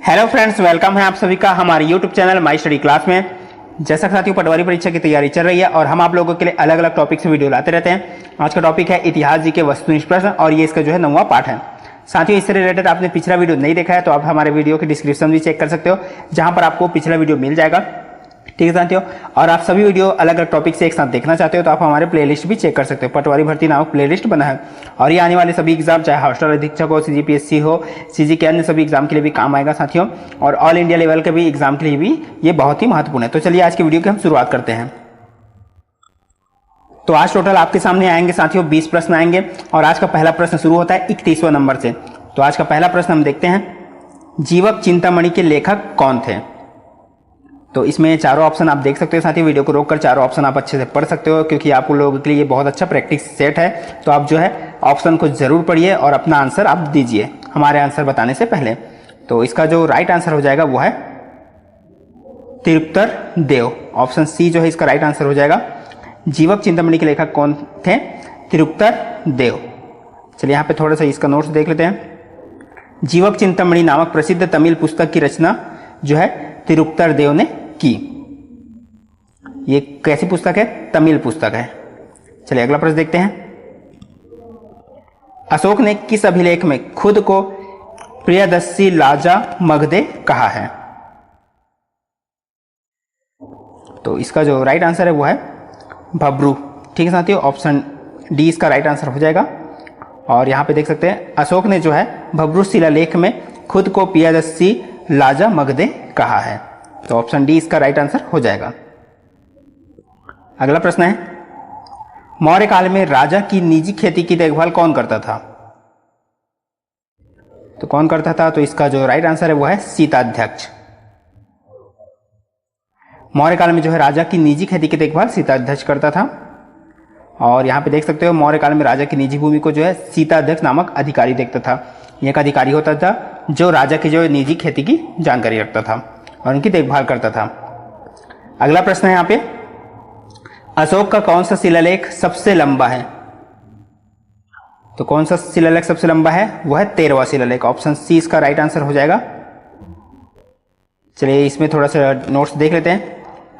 Hello friends, welcome है आप सभी का हमारे YouTube channel my study class में। जैसा साथियों पटवारी परीक्षा की तैयारी चल रही है और हम आप लोगों के लिए अलग अलग टॉपिक से वीडियो लाते रहते हैं। आज का टॉपिक है इतिहास जी के वस्तुनिष्ठ प्रश्न और ये इसका जो है 9वां पार्ट है। साथियों इससे रिलेटेड आपने पिछला वीडियो नहीं देखा है तो आप हमारे वीडियो के डिस्क्रिप्शन भी चेक कर सकते हो, जहां पर आपको पिछला वीडियो मिल जाएगा। ठीक है साथियों, और आप सभी वीडियो अलग अलग टॉपिक से एक साथ देखना चाहते हो तो आप हमारे प्लेलिस्ट भी चेक कर सकते हो। पटवारी भर्ती नामक प्लेलिस्ट बना है और ये आने वाले सभी एग्जाम, चाहे हॉस्टल अधीक्षक हो, सीजीपीएससी हो, सीजी के अन्य सभी एग्जाम के लिए भी काम आएगा साथियों, और ऑल इंडिया लेवल के भी एग्जाम के लिए भी ये बहुत ही महत्वपूर्ण है। तो चलिए आज की वीडियो की हम शुरुआत करते हैं। तो आज टोटल आपके सामने आएंगे साथियों 20 प्रश्न आएंगे और आज का पहला प्रश्न शुरू होता है 31वां नंबर से। तो आज का पहला प्रश्न हम देखते हैं, जीवक चिंतामणि के लेखक कौन थे? तो इसमें चारों ऑप्शन आप देख सकते हो साथियों, वीडियो को रोककर चारों ऑप्शन आप अच्छे से पढ़ सकते हो क्योंकि आप लोगों के लिए ये बहुत अच्छा प्रैक्टिस सेट है। तो आप जो है ऑप्शन को जरूर पढ़िए और अपना आंसर आप दीजिए हमारे आंसर बताने से पहले। तो इसका जो राइट आंसर हो जाएगा वो है तिरुपतर देव। ऑप्शन सी जो है इसका राइट आंसर हो जाएगा। जीवक चिंतामणि के लेखक कौन थे? तिरुपतर देव। चलिए यहाँ पे थोड़ा सा इसका नोट्स देख लेते हैं। जीवक चिंतामणि नामक प्रसिद्ध तमिल पुस्तक की रचना जो है तिरुपतर देव ने की। ये कैसी पुस्तक है? तमिल पुस्तक है। चलिए अगला प्रश्न देखते हैं। अशोक ने किस अभिलेख में खुद को प्रियदर्शी लाजा मगधे कहा है? तो इसका जो राइट आंसर है वो है भब्रू। ठीक है साथियों, ऑप्शन डी इसका राइट आंसर हो जाएगा। और यहां पे देख सकते हैं अशोक ने जो है भब्रू शिलालेख में खुद को प्रियदर्शी लाजा मगधे कहा है। तो ऑप्शन डी इसका राइट आंसर हो जाएगा। अगला प्रश्न है, मौर्य काल में राजा की निजी खेती की देखभाल कौन करता था? तो कौन करता था? तो इसका जो राइट आंसर है वो है सीताध्यक्ष। मौर्य काल में जो है राजा की निजी खेती की देखभाल सीताध्यक्ष करता था। और यहां पे देख सकते हो मौर्य काल में राजा की निजी भूमि को जो है सीताध्यक्ष नामक अधिकारी देखता था। यह एक अधिकारी होता था जो राजा की जो निजी खेती की जानकारी रखता था और उनकी देखभाल करता था। अगला प्रश्न है यहाँ पे, अशोक का कौन सा शिलालेख सबसे लंबा है? तो कौन सा शिलालेख सबसे लंबा है? वह है 13वां शिलालेख। ऑप्शन सी इसका राइट आंसर हो जाएगा। चलिए इसमें थोड़ा सा नोट्स देख लेते हैं।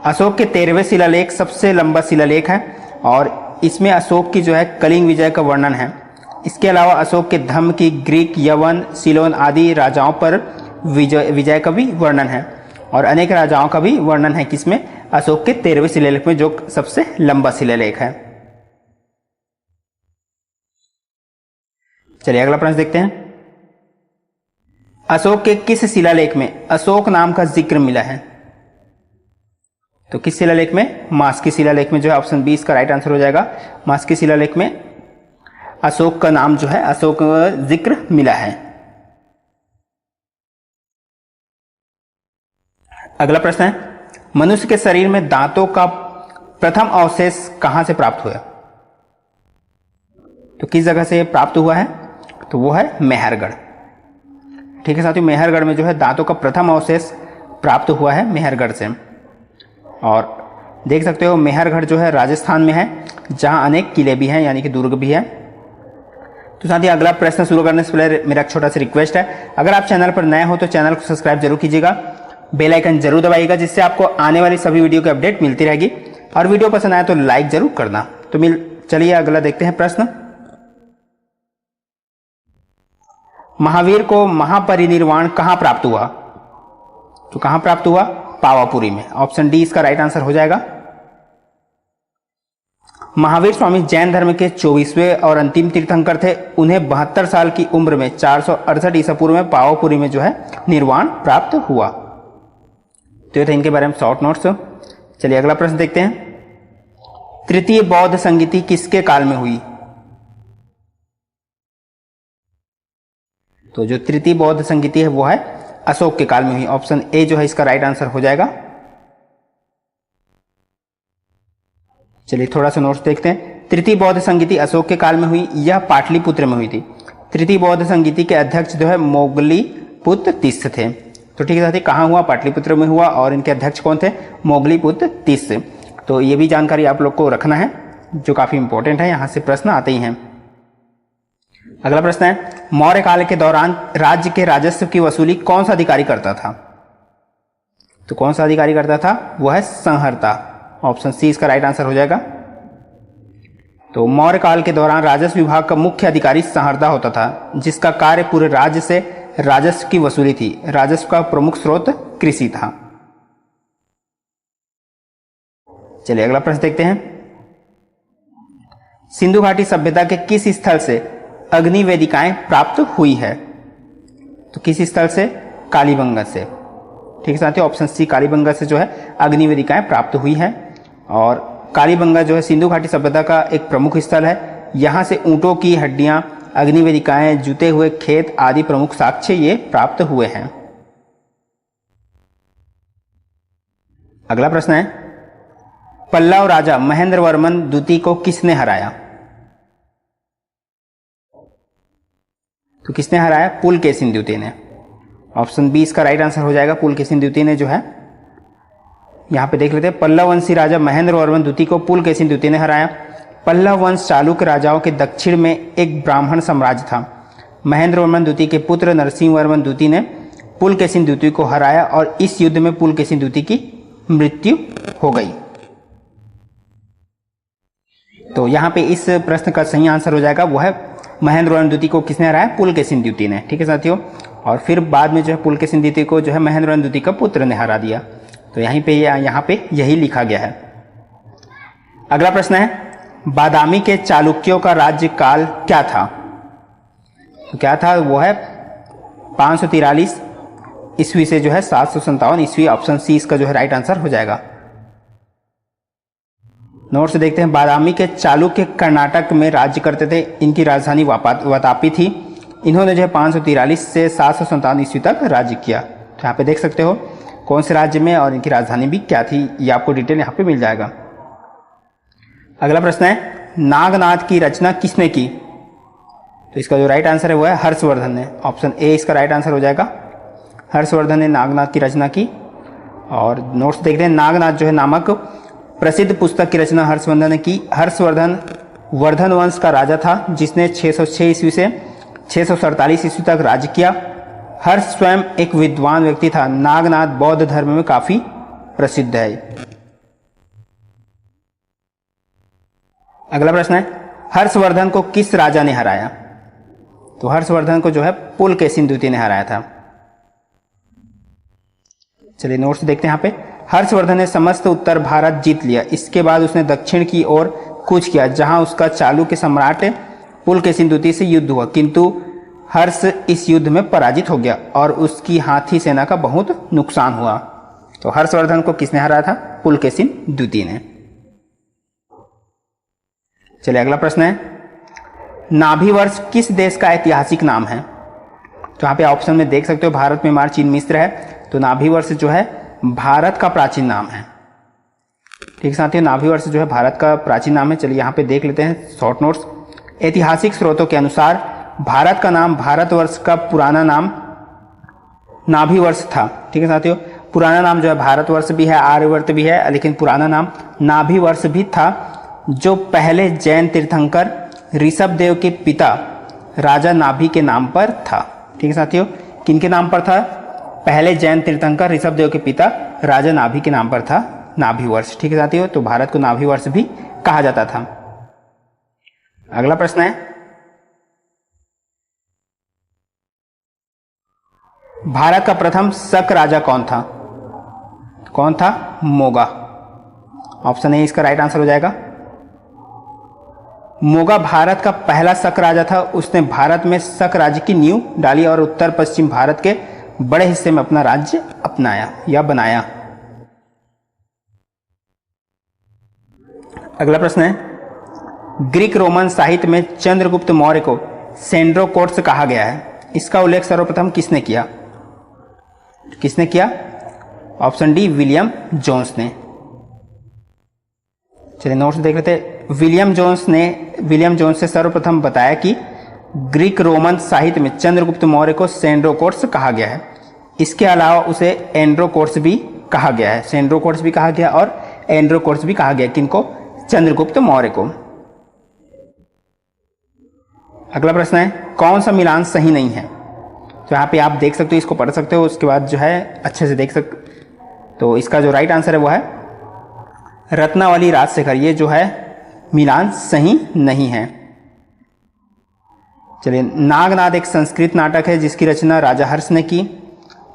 अशोक के 13वें शिलालेख सबसे लंबा शिलालेख है और इसमें अशोक की जो है कलिंग विजय का वर्णन है। इसके अलावा अशोक के धम्म की ग्रीक, यवन, सिलोन आदि राजाओं पर विजय का भी वर्णन है और अनेक राजाओं का भी वर्णन है किसमें? अशोक के 13वें शिलालेख में, जो सबसे लंबा शिलालेख है। चलिए अगला प्रश्न देखते हैं। अशोक के किस शिलालेख में अशोक नाम का जिक्र मिला है? तो किस शिलालेख में? मास्की शिलालेख में जो है ऑप्शन बी इसका राइट आंसर हो जाएगा। मास्की शिलालेख में अशोक का नाम जो है, अशोक जिक्र मिला है। अगला प्रश्न है, मनुष्य के शरीर में दांतों का प्रथम अवशेष कहां से प्राप्त हुआ? तो किस जगह से प्राप्त हुआ है? तो वो है मेहरगढ़। ठीक है साथियों, मेहरगढ़ में जो है दांतों का प्रथम अवशेष प्राप्त हुआ है मेहरगढ़ से। और देख सकते हो मेहरगढ़ जो है राजस्थान में है, जहां अनेक किले भी हैं यानी कि दुर्ग भी है। तो साथियों अगला प्रश्न शुरू करने से पहले मेरा छोटा सा रिक्वेस्ट है, अगर आप चैनल पर नए हो तो चैनल को सब्सक्राइब जरूर कीजिएगा, बेल आइकन जरूर दबाइएगा, जिससे आपको आने वाली सभी वीडियो की अपडेट मिलती रहेगी। और वीडियो पसंद आए तो लाइक जरूर करना। तो चलिए अगला देखते हैं प्रश्न। महावीर को महापरिनिर्वाण कहां प्राप्त हुआ? तो कहां प्राप्त हुआ? पावापुरी में। ऑप्शन डी इसका राइट आंसर हो जाएगा। महावीर स्वामी जैन धर्म के 24वें और अंतिम तीर्थंकर थे। उन्हें 72 साल की उम्र में 468 ईसा पूर्व में पावापुरी में जो है निर्वाण प्राप्त हुआ। तो ये थे इनके बारे में शॉर्ट नोट्स। चलिए अगला प्रश्न देखते हैं। तृतीय बौद्ध संगीति किसके काल में हुई? तो जो तृतीय बौद्ध संगीति है वो है अशोक के काल में हुई। ऑप्शन ए जो है इसका राइट आंसर हो जाएगा। चलिए थोड़ा सा नोट्स देखते हैं। तृतीय बौद्ध संगीति अशोक के काल में हुई, यह पाटलिपुत्र में हुई थी। तृतीय बौद्ध संगीति के अध्यक्ष जो है मोगलीपुत्र तिस्स थे। तो ठीक है साथी, कहाँ हुआ? पाटलिपुत्र में हुआ और इनके अध्यक्ष कौन थे? मोगलीपुत्र तिस्स। तो ये भी जानकारी आप लोग को रखना है जो काफी इंपॉर्टेंट है, यहां से प्रश्न आते ही हैं। अगला प्रश्न है, मौर्य काल के दौरान राज्य के राजस्व की वसूली कौन सा अधिकारी करता था? तो कौन सा अधिकारी करता था? वह है संहर्ता। ऑप्शन सी इसका राइट आंसर हो जाएगा। तो मौर्य काल के दौरान राजस्व विभाग का मुख्य अधिकारी संहर्ता होता था, जिसका कार्य पूरे राज्य से राजस्व की वसूली थी। राजस्व का प्रमुख स्रोत कृषि था। चलिए अगला प्रश्न देखते हैं। सिंधु घाटी सभ्यता के किस स्थल से अग्नि वेदिकाएं प्राप्त हुई है? तो किस स्थल से? कालीबंगा से। ठीक है साथियों, ऑप्शन सी कालीबंगा से जो है अग्नि वेदिकाएं प्राप्त हुई है। और कालीबंगा जो है सिंधु घाटी सभ्यता का एक प्रमुख स्थल है। यहां से ऊंटों की हड्डियां, अग्नि वेदिकाएं, जुते हुए खेत आदि प्रमुख साक्ष्य ये प्राप्त हुए हैं। अगला प्रश्न है, पल्लव राजा महेंद्र वर्मन द्वितीय को किसने हराया? तो किसने हराया? पुलकेशिन द्वितीय ने। ऑप्शन बी इसका राइट आंसर हो जाएगा। पुलकेशिन द्वितीय ने जो है, यहां पे देख लेते हैं, पल्लव वंशी राजा महेंद्र वर्मन द्वितीय को पुलकेशिन द्वितीय ने हराया। पल्लव वंश चालुक्य राजाओं के दक्षिण में एक ब्राह्मण साम्राज्य था। महेंद्र वर्मन द्वितीय के पुत्र नरसिंह वर्मन द्वितीय ने पुलकेशिन द्वितीय को हराया और इस युद्ध में पुलकेशिन द्वितीय की मृत्यु हो गई। तो यहां पे इस प्रश्न का सही आंसर हो जाएगा, वो है महेंद्र वर्मन द्वितीय को किसने हराया? पुलकेशिन द्वितीय ने। ठीक है साथियों, और फिर बाद में जो है पुलकेशिन द्वितीय को जो है महेंद्र वर्मन द्वितीय का पुत्र ने हरा दिया। तो यहीं पे यही लिखा गया है। अगला प्रश्न है, बादामी के चालुक्यों का राज्यकाल क्या था? तो क्या था? वो है 543 ईस्वी से जो है 757 ईस्वी। ऑप्शन सी इसका जो है राइट आंसर हो जाएगा। नोट से देखते हैं, बादामी के चालुक्य कर्नाटक में राज्य करते थे। इनकी राजधानी वातापी थी। इन्होंने जो है 543 से 757 ईस्वी तक राज्य किया। तो यहाँ पे देख सकते हो कौन से राज्य में और इनकी राजधानी भी क्या थी, ये आपको डिटेल यहाँ पे मिल जाएगा। अगला प्रश्न है, नागनाथ की रचना किसने की? तो इसका जो राइट आंसर है वो है हर्षवर्धन ने। ऑप्शन ए इसका राइट आंसर हो जाएगा। हर्षवर्धन ने नागनाथ की रचना की। और नोट्स देखते हैं, नागनाथ जो है नामक प्रसिद्ध पुस्तक की रचना हर्षवर्धन ने की। हर्षवर्धन वर्धन वंश का राजा था, जिसने 606 ईस्वी से 647 ईस्वी तक राज्य किया। हर्ष स्वयं एक विद्वान व्यक्ति था। नागनाथ बौद्ध धर्म में काफी प्रसिद्ध है। अगला प्रश्न है, हर्षवर्धन को किस राजा ने हराया? तो हर्षवर्धन को जो है पुलकेशिन द्वितीय ने हराया था। चलिए नोट्स देखते हैं यहाँ पे। हर्षवर्धन ने समस्त उत्तर भारत जीत लिया। इसके बाद उसने दक्षिण की ओर कूच किया, जहां उसका चालुक्य सम्राट पुलकेशिन द्वितीय से युद्ध हुआ, किंतु हर्ष इस युद्ध में पराजित हो गया और उसकी हाथी सेना का बहुत नुकसान हुआ। तो हर्षवर्धन को किसने हराया था? पुलकेशिन द्वितीय ने। चलिए अगला प्रश्न है, नाभि वर्ष किस देश का ऐतिहासिक नाम है? तो यहाँ पे ऑप्शन में देख सकते हो, भारत, म्यांमार, चीन, मिस्र है। तो नाभि वर्ष जो है भारत का प्राचीन नाम है। ठीक साथियों, नाभि वर्ष जो है भारत का प्राचीन नाम है। चलिए यहाँ पे देख लेते हैं शॉर्ट नोट्स। ऐतिहासिक स्रोतों के अनुसार भारत का नाम भारतवर्ष का पुराना नाम नाभि वर्ष था। ठीक है साथियों, पुराना नाम जो है भारतवर्ष भी है, आर्यवर्त भी है, लेकिन पुराना नाम नाभि वर्ष भी था, जो पहले जैन तीर्थंकर ऋषभदेव के पिता राजा नाभि के नाम पर था। ठीक है साथियों, किनके नाम पर था? पहले जैन तीर्थंकर ऋषभदेव के पिता राजा नाभि के नाम पर था नाभि वर्ष। ठीक है साथियों, तो भारत को नाभि वर्ष भी कहा जाता था। अगला प्रश्न है, भारत का प्रथम शक राजा कौन था? कौन था? मोगा। ऑप्शन ए इसका राइट आंसर हो जाएगा। मोगा भारत का पहला शक राजा था। उसने भारत में शक राज्य की नींव डाली और उत्तर पश्चिम भारत के बड़े हिस्से में अपना राज्य अपनाया या बनाया। अगला प्रश्न है, ग्रीक रोमन साहित्य में चंद्रगुप्त मौर्य को सेंड्रोकोट्स कहा गया है। इसका उल्लेख सर्वप्रथम किसने किया? किसने किया? ऑप्शन डी विलियम जोन्स ने। चलिए नोट्स देख लेते हैं। विलियम जोन्स से सर्वप्रथम बताया कि ग्रीक रोमन साहित्य में चंद्रगुप्त मौर्य को सेंड्रोकोट्स कहा गया है। इसके अलावा उसे एंड्रोकोट्स भी कहा गया है। सेंड्रोकोट्स भी कहा गया और एंड्रोकोट्स भी कहा गया। किनको? चंद्रगुप्त मौर्य को। अगला प्रश्न है, कौन सा मिलान सही नहीं है? तो यहाँ पे आप देख सकते हो, इसको पढ़ सकते हो, उसके बाद जो है अच्छे से देख सकते। तो इसका जो राइट आंसर है वो है रत्नावली राजशेखर। ये जो है मिलान सही नहीं है। चलिए, नागनाद एक संस्कृत नाटक है जिसकी रचना राजा हर्ष ने की,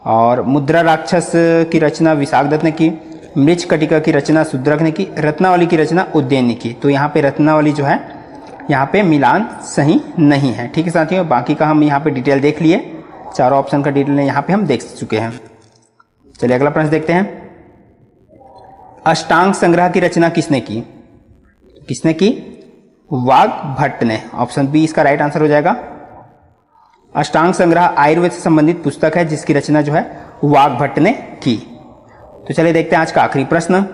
और मुद्रा राक्षस की रचना विशाख दत्त ने की, मृच कटिका की रचना शूद्रक ने की, रत्नावली की रचना उज्जैन ने की। तो यहाँ पे रत्नावली जो है यहाँ पे मिलान सही नहीं है। ठीक है साथियों, बाकी का हम यहाँ पे डिटेल देख लिए, चारों ऑप्शन का डिटेल यहाँ पे हम देख चुके हैं। चलिए अगला प्रश्न देखते हैं, अष्टांग संग्रह की रचना किसने की? किसने की? वाग्भट्ट ने। ऑप्शन बी इसका राइट आंसर हो जाएगा। अष्टांग संग्रह आयुर्वेद से संबंधित पुस्तक है जिसकी रचना जो है वाग्भट्ट ने की। तो चलिए देखते हैं आज का आखिरी प्रश्न,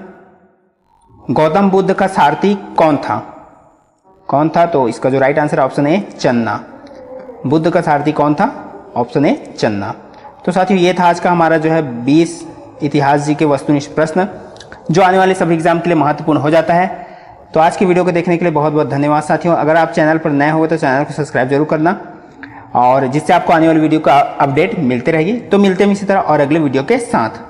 गौतम बुद्ध का सारथी कौन था? कौन था? तो इसका जो राइट आंसर है ऑप्शन ए चन्ना। बुद्ध का सारथी कौन था? ऑप्शन ए चन्ना। तो साथियों ये था आज का हमारा जो है 20 इतिहास जी के वस्तुनिष्ठ प्रश्न, जो आने वाले सभी एग्जाम के लिए महत्वपूर्ण हो जाता है। तो आज की वीडियो को देखने के लिए बहुत बहुत धन्यवाद साथियों। अगर आप चैनल पर नए हो तो चैनल को सब्सक्राइब जरूर करना, और जिससे आपको आने वाली वीडियो का अपडेट मिलते रहेगी। तो मिलते हैं इसी तरह और अगले वीडियो के साथ।